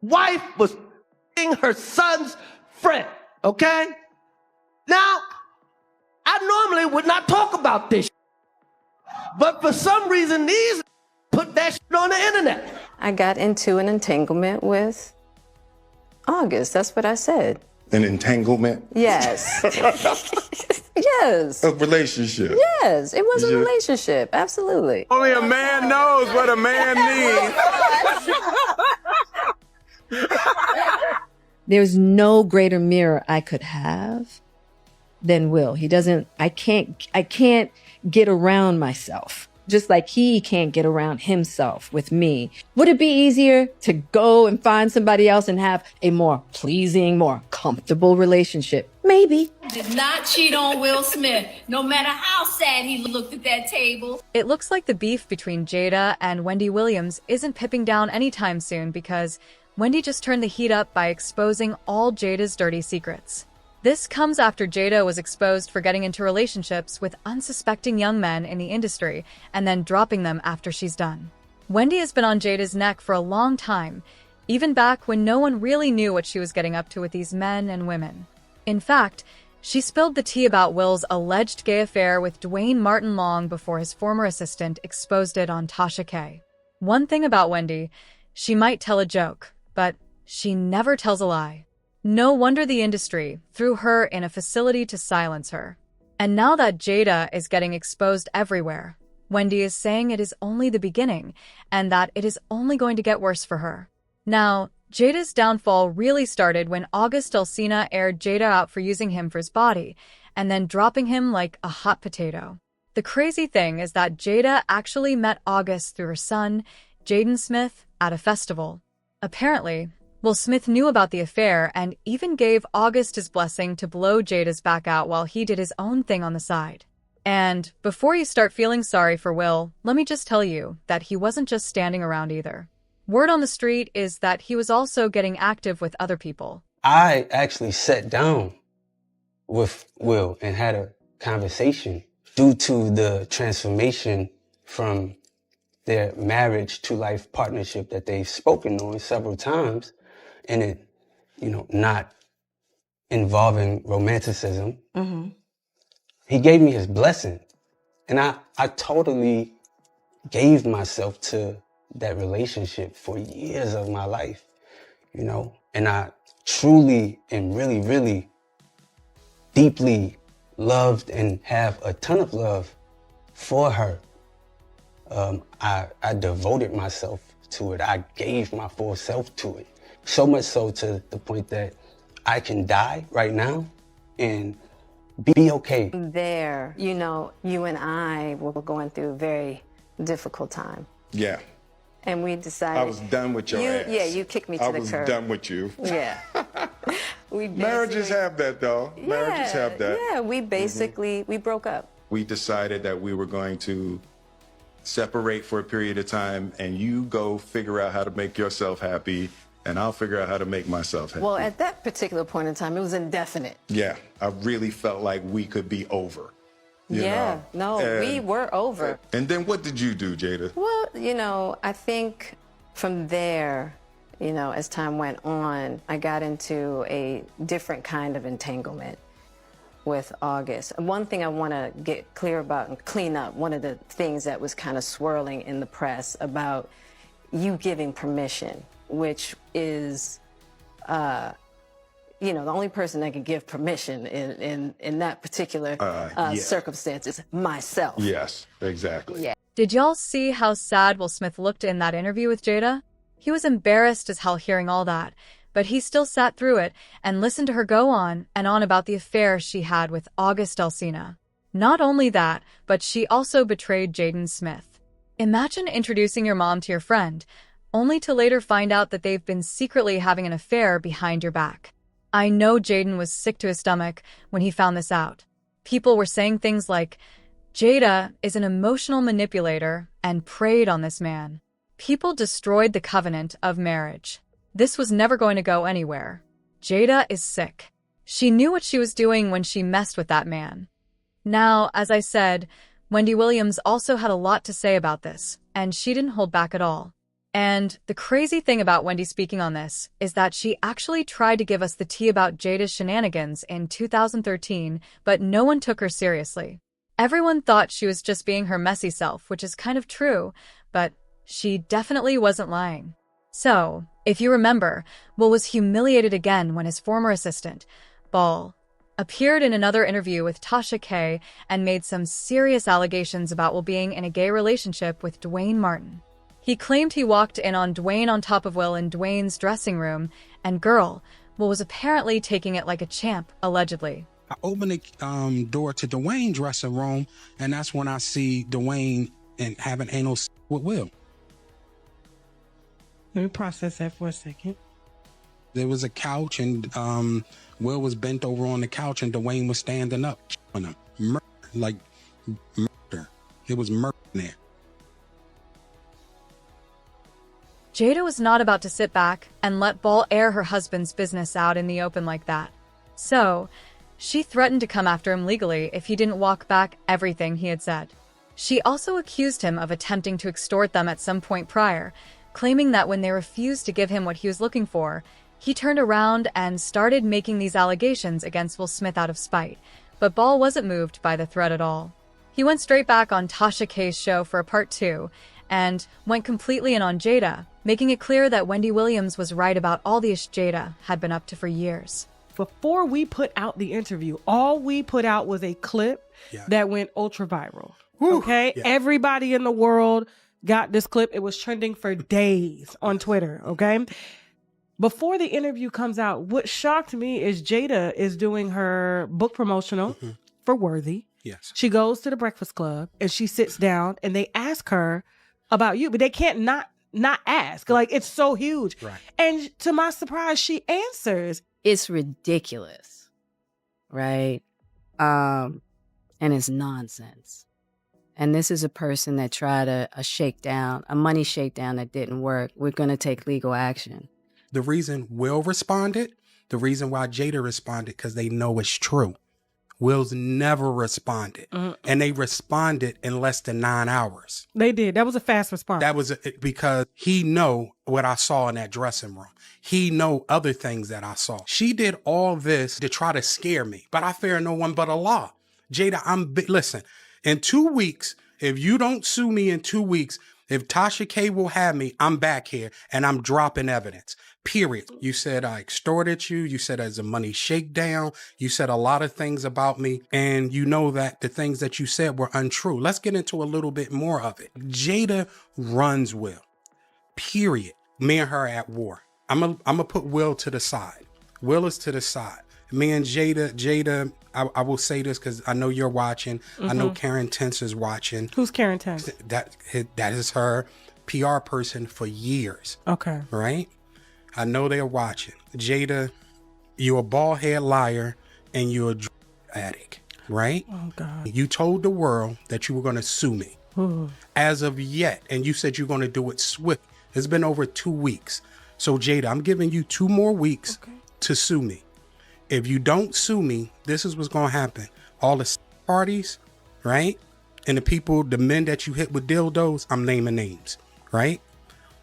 wife was her son's friend, okay? Now, I normally would not talk about this, but for some reason, these put that shit on the internet. I got into an entanglement with August. That's what I said. An entanglement? Yes. Yes. A relationship? Yes, it was a relationship. Absolutely. Only a man knows what a man needs. There's no greater mirror I could have than Will. I can't get around myself. Just like he can't get around himself with me. Would it be easier to go and find somebody else and have a more pleasing, more comfortable relationship? Maybe. Did not cheat on Will Smith, no matter how sad he looked at that table. It looks like the beef between Jada and Wendy Williams isn't pipping down anytime soon because Wendy just turned the heat up by exposing all Jada's dirty secrets. This comes after Jada was exposed for getting into relationships with unsuspecting young men in the industry and then dropping them after she's done. Wendy has been on Jada's neck for a long time, even back when no one really knew what she was getting up to with these men and women. In fact, she spilled the tea about Will's alleged gay affair with Dwayne Martin long before his former assistant exposed it on Tasha K. One thing about Wendy, she might tell a joke, but she never tells a lie. No wonder the industry threw her in a facility to silence her. And now that Jada is getting exposed everywhere, Wendy is saying it is only the beginning and that it is only going to get worse for her. Now, Jada's downfall really started when August Alsina aired Jada out for using him for his body and then dropping him like a hot potato. The crazy thing is that Jada actually met August through her son, Jaden Smith, at a festival. Apparently, Will Smith knew about the affair and even gave August his blessing to blow Jada's back out while he did his own thing on the side. And before you start feeling sorry for Will, let me just tell you that he wasn't just standing around either. Word on the street is that he was also getting active with other people. I actually sat down with Will and had a conversation due to the transformation from their marriage to life partnership that they've spoken on several times. And it, not involving romanticism. Mm-hmm. He gave me his blessing. And I totally gave myself to that relationship for years of my life, And I truly and really, really deeply loved and have a ton of love for her. I devoted myself to it. I gave my full self to it. So much so to the point that I can die right now and be okay. There, you and I were going through a very difficult time. Yeah. And we decided... I was done with your ass. Yeah, you kicked me to the curb. I was done with you. Yeah. Marriages have that, though. Marriages have that. Yeah, we basically, we broke up. We decided that we were going to separate for a period of time, and you go figure out how to make yourself happy, and I'll figure out how to make myself happy. Well, at that particular point in time, it was indefinite. Yeah, I really felt like we could be over. We were over. And then what did you do, Jada? Well, I think from there, as time went on, I got into a different kind of entanglement with August. One thing I want to get clear about and clean up, one of the things that was kind of swirling in the press about you giving permission, which is, the only person that can give permission in that particular circumstance is myself. Yes, exactly. Yeah. Did y'all see how sad Will Smith looked in that interview with Jada? He was embarrassed as hell hearing all that, but he still sat through it and listened to her go on and on about the affair she had with August Alsina. Not only that, but she also betrayed Jaden Smith. Imagine introducing your mom to your friend, only to later find out that they've been secretly having an affair behind your back. I know Jaden was sick to his stomach when he found this out. People were saying things like, Jada is an emotional manipulator and preyed on this man. People destroyed the covenant of marriage. This was never going to go anywhere. Jada is sick. She knew what she was doing when she messed with that man. Now, as I said, Wendy Williams also had a lot to say about this, and she didn't hold back at all. And the crazy thing about Wendy speaking on this is that she actually tried to give us the tea about Jada's shenanigans in 2013, but no one took her seriously. Everyone thought she was just being her messy self, which is kind of true, but she definitely wasn't lying. So, if you remember, Will was humiliated again when his former assistant, Ball, appeared in another interview with Tasha K and made some serious allegations about Will being in a gay relationship with Dwayne Martin. He claimed he walked in on Dwayne on top of Will in Dwayne's dressing room, and girl, Will was apparently taking it like a champ, allegedly. I open the door to Dwayne's dressing room, and that's when I see Dwayne and having anal with Will. Let me process that for a second. There was a couch, and Will was bent over on the couch, and Dwayne was standing up on him. Murder. It was murder in there. Jada was not about to sit back and let Ball air her husband's business out in the open like that. So, she threatened to come after him legally if he didn't walk back everything he had said. She also accused him of attempting to extort them at some point prior, claiming that when they refused to give him what he was looking for, he turned around and started making these allegations against Will Smith out of spite. But Ball wasn't moved by the threat at all. He went straight back on Tasha K's show for a part 2 and went completely in on Jada, making it clear that Wendy Williams was right about all the ish Jada had been up to for years. Before we put out the interview, all we put out was a clip that went ultra viral. Okay? Yeah. Everybody in the world got this clip. It was trending for days on Twitter. Okay? Before the interview comes out, what shocked me is Jada is doing her book promotional for Worthy. Yes. She goes to the Breakfast Club and she sits down and they ask her about you, but they can't not ask. Like, it's so huge. Right. And to my surprise, she answers. It's ridiculous, right? And it's nonsense. And this is a person that tried a shakedown, a money shakedown that didn't work. We're going to take legal action. The reason Will responded, the reason why Jada responded, because they know it's true. Will's never responded. And they responded in less than 9 hours. They did. That was a fast response. That was because he know what I saw in that dressing room. He know other things that I saw. She did all this to try to scare me, but I fear no one but Allah. Jada, listen, in 2 weeks, if you don't sue me in 2 weeks, if Tasha K will have me, I'm back here and I'm dropping evidence. Period. You said I extorted you. You said there's a money shakedown. You said a lot of things about me. And you know that the things that you said were untrue. Let's get into a little bit more of it. Jada runs Will. Period. Me and her at war. I'm gonna put Will to the side. Will is to the side. Me and Jada, I will say this because I know you're watching. I know Karen Tense is watching. Who's Karen Tense? That is her PR person for years. Okay. Right? I know they're watching. Jada, you're a bald head liar and you're a drug addict, right? Oh, God. You told the world that you were going to sue me. Ooh. As of yet, and you said you're going to do it swift. It's been over 2 weeks. So, Jada, I'm giving you 2 more weeks to sue me. If you don't sue me, this is what's going to happen. All the parties, right? And the people, the men that you hit with dildos, I'm naming names, right?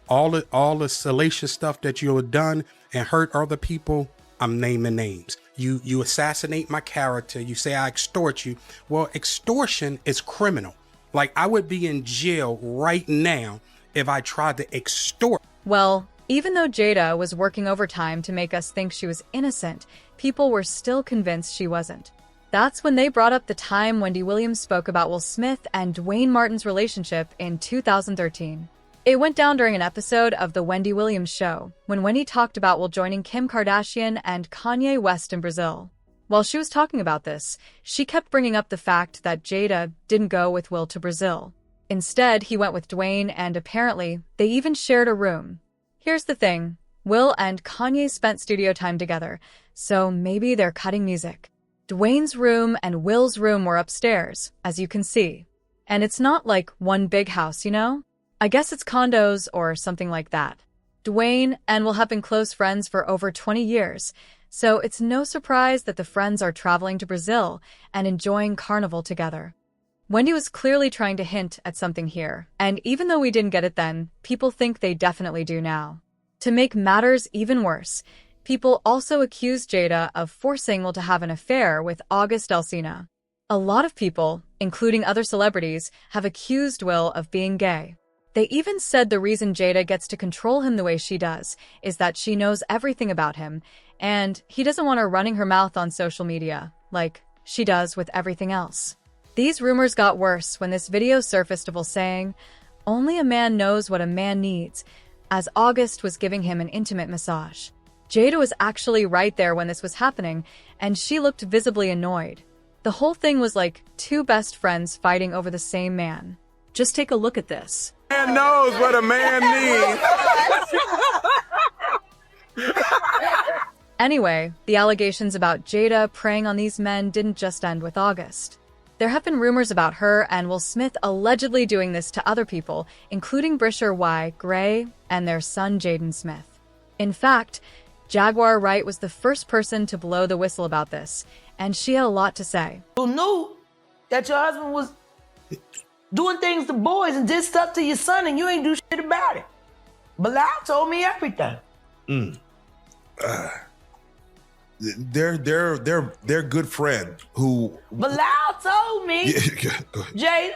All the salacious stuff that you have done and hurt other people, I'm naming names. You assassinate my character. You say I extort you. Well, extortion is criminal. Like, I would be in jail right now if I tried to extort. Well, even though Jada was working overtime to make us think she was innocent, people were still convinced she wasn't. That's when they brought up the time Wendy Williams spoke about Will Smith and Dwayne Martin's relationship in 2013. It went down during an episode of The Wendy Williams Show, when Wendy talked about Will joining Kim Kardashian and Kanye West in Brazil. While she was talking about this, she kept bringing up the fact that Jada didn't go with Will to Brazil. Instead, he went with Dwayne, and apparently, they even shared a room. Here's the thing. Will and Kanye spent studio time together, so maybe they're cutting music. Dwayne's room and Will's room were upstairs, as you can see. And it's not like one big house, you know? I guess it's condos or something like that. Dwayne and Will have been close friends for over 20 years, so it's no surprise that the friends are traveling to Brazil and enjoying Carnival together. Wendy was clearly trying to hint at something here, and even though we didn't get it then, people think they definitely do now. To make matters even worse, people also accused Jada of forcing Will to have an affair with August Alsina. A lot of people, including other celebrities, have accused Will of being gay. They even said the reason Jada gets to control him the way she does is that she knows everything about him, and he doesn't want her running her mouth on social media, like she does with everything else. These rumors got worse when this video surfaced of Will saying, "Only a man knows what a man needs," as August was giving him an intimate massage. Jada was actually right there when this was happening, and she looked visibly annoyed. The whole thing was like two best friends fighting over the same man. Just take a look at this. Man knows what a man needs. Anyway, the allegations about Jada preying on these men didn't just end with August. There have been rumors about her and Will Smith allegedly doing this to other people, including Brisher Y. Gray and their son Jaden Smith. In fact, Jaguar Wright was the first person to blow the whistle about this, and she had a lot to say. You knew that your husband was doing things to boys and did stuff to your son, and you ain't do shit about it. Bilal told me everything. They're good friend who. Bilal told me. Yeah, go ahead. Jada.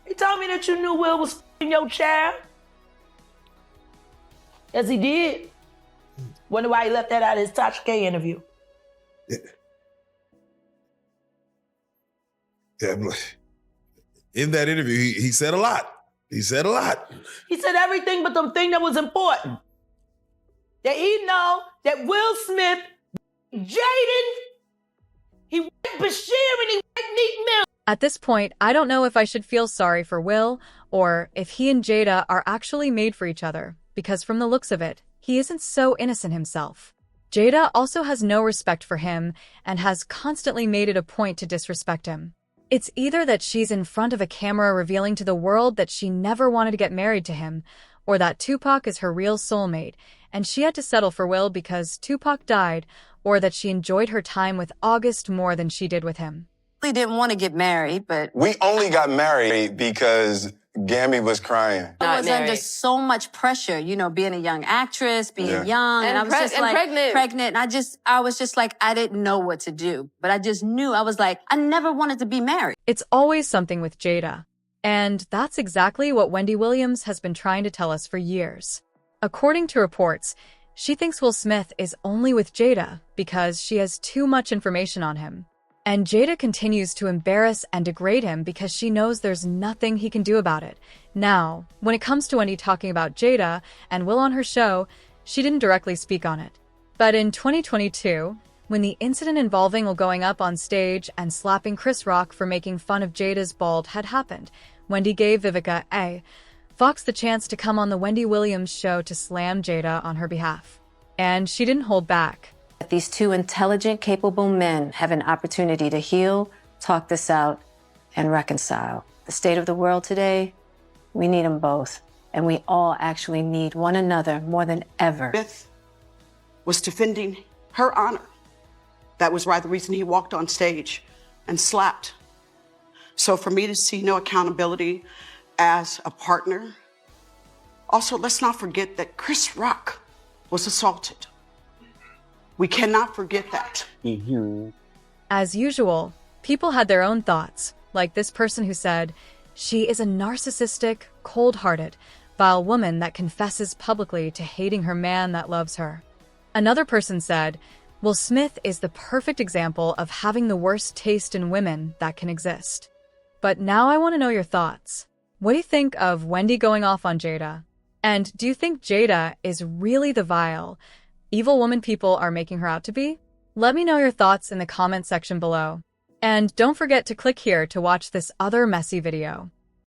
He told me that you knew Will was f***ing your child. Yes, he did. Wonder why he left that out of his Tasha K interview. Yeah, in that interview, he said a lot. He said a lot. He said everything but the thing that was important. That he know that Will Smith, Jaden, he white Bashir and he white Meek Mill. At this point, I don't know if I should feel sorry for Will or if he and Jada are actually made for each other, because from the looks of it, he isn't so innocent himself. Jada also has no respect for him and has constantly made it a point to disrespect him. It's either that she's in front of a camera revealing to the world that she never wanted to get married to him, or that Tupac is her real soulmate, and she had to settle for Will because Tupac died, or that she enjoyed her time with August more than she did with him. We didn't want to get married, but We only got married because Gammy was crying. I was under so much pressure, you know, being a young actress, being young, and I was just like pregnant. And I was just like, I didn't know what to do, but I just knew. I was like, I never wanted to be married. It's always something with Jada. And that's exactly what Wendy Williams has been trying to tell us for years. According to reports, she thinks Will Smith is only with Jada because she has too much information on him. And Jada continues to embarrass and degrade him because she knows there's nothing he can do about it. Now, when it comes to Wendy talking about Jada and Will on her show, she didn't directly speak on it. But in 2022, when the incident involving Will going up on stage and slapping Chris Rock for making fun of Jada's bald had happened, Wendy gave Vivica A. Fox the chance to come on the Wendy Williams show to slam Jada on her behalf. And she didn't hold back. These two intelligent, capable men have an opportunity to heal, talk this out, and reconcile. The state of the world today, we need them both. And we all actually need one another more than ever. Beth was defending her honor. That was the reason he walked on stage and slapped. So for me to see no accountability as a partner. Also, let's not forget that Chris Rock was assaulted. We cannot forget that. As usual, people had their own thoughts, like this person who said, she is a narcissistic, cold-hearted, vile woman that confesses publicly to hating her man that loves her. Another person said, Will Smith is the perfect example of having the worst taste in women that can exist. But now I want to know your thoughts. What do you think of Wendy going off on Jada? And do you think Jada is really the vile, evil woman people are making her out to be? Let me know your thoughts in the comment section below. And don't forget to click here to watch this other messy video.